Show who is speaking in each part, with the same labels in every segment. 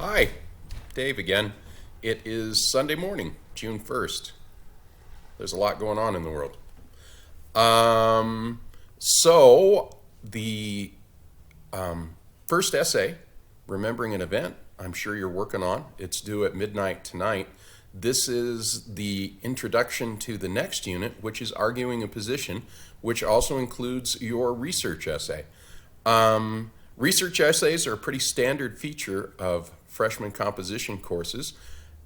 Speaker 1: Hi, Dave again. It is Sunday morning, June 1st. There's a lot going on in the world. So the first essay, Remembering an Event, I'm sure you're working on. It's due at midnight tonight. This is the introduction to the next unit, which is Arguing a Position, which also includes your research essay. Research essays are a pretty standard feature of freshman composition courses,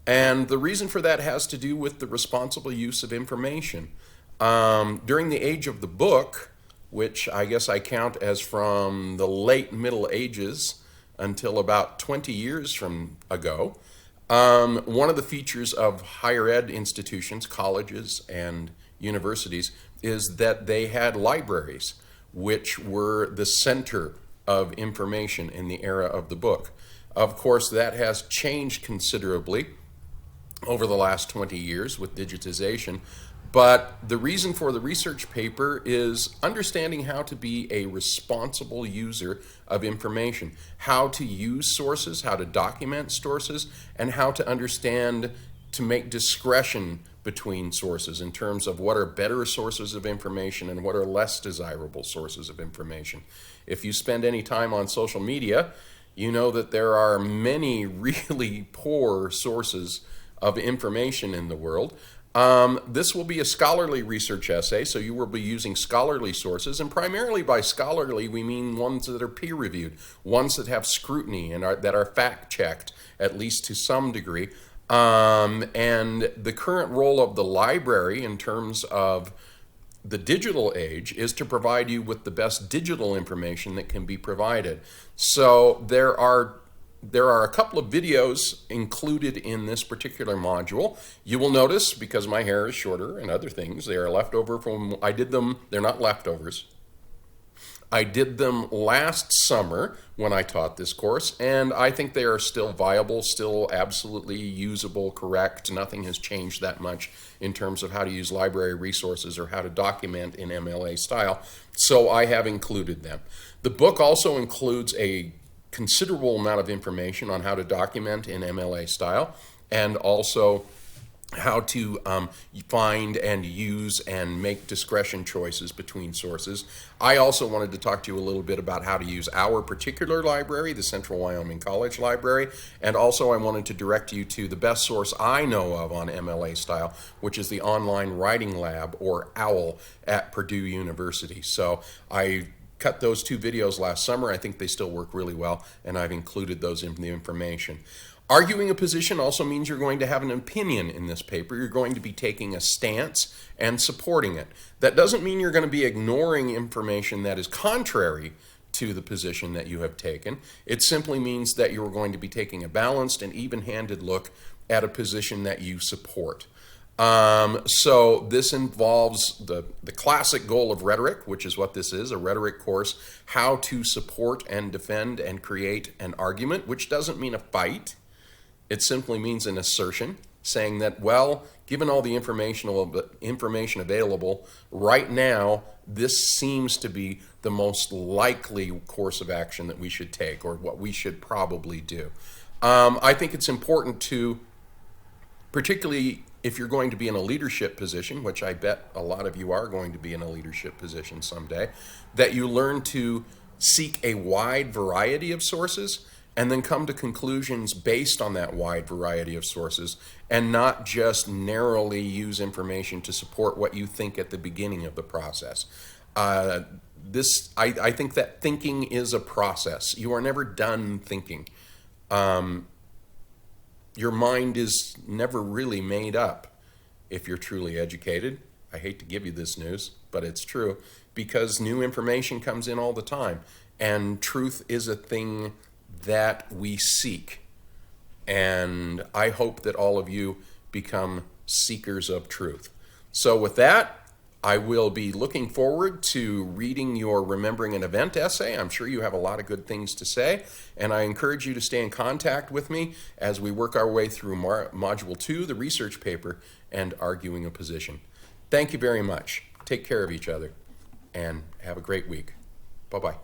Speaker 1: and the reason for that has to do with the responsible use of information. During the age of the book, which I guess I count as from the late Middle Ages until about 20 years from ago, one of the features of higher ed institutions, colleges, and universities is that they had libraries, which were the center of information in the era of the book. Of course, that has changed considerably over the last 20 years with digitization, but the reason for the research paper is understanding how to be a responsible user of information, how to use sources, how to document sources, and how to understand to make discretion between sources in terms of what are better sources of information and what are less desirable sources of information. If you spend any time on social media, you know that there are many really poor sources of information in the world. This will be a scholarly research essay, so you will be using scholarly sources, and primarily by scholarly we mean ones that are peer-reviewed, ones that have scrutiny and that are fact-checked, at least to some degree. And the current role of the library in terms of the digital age is to provide you with the best digital information that can be provided. So there are a couple of videos included in this particular module. You will notice, because my hair is shorter and other things, they are leftover from, I did them, they're not leftovers. I did them last summer when I taught this course, and I think they are still viable, still absolutely usable, correct. Nothing has changed that much in terms of how to use library resources or how to document in MLA style, so I have included them. The book also includes a considerable amount of information on how to document in MLA style, and also how to find and use and make discretion choices between sources. I also wanted to talk to you a little bit about how to use our particular library, the Central Wyoming College Library, and also I wanted to direct you to the best source I know of on MLA style, which is the Online Writing Lab, or OWL, at Purdue University. So I cut those two videos last summer. I think they still work really well, and I've included those in the information. Arguing a position also means you're going to have an opinion in this paper. You're going to be taking a stance and supporting it. That doesn't mean you're going to be ignoring information that is contrary to the position that you have taken. It simply means that you're going to be taking a balanced and even-handed look at a position that you support. So this involves the classic goal of rhetoric, which is what this is, a rhetoric course, how to support and defend and create an argument, which doesn't mean a fight. It simply means an assertion, saying that, well, given all the information available right now, this seems to be the most likely course of action that we should take, or what we should probably do. I think it's important to, particularly if you're going to be in a leadership position, which I bet a lot of you are going to be in a leadership position someday, that you learn to seek a wide variety of sources and then come to conclusions based on that wide variety of sources, and not just narrowly use information to support what you think at the beginning of the process. I think that thinking is a process. You are never done thinking. Your mind is never really made up if you're truly educated. I hate to give you this news, but it's true, because new information comes in all the time, and truth is a thing that we seek. And I hope that all of you become seekers of truth. So with that, I will be looking forward to reading your Remembering an Event essay. I'm sure you have a lot of good things to say, and I encourage you to stay in contact with me as we work our way through Module 2, the research paper, and Arguing a Position. Thank you very much. Take care of each other, and have a great week. Bye-bye.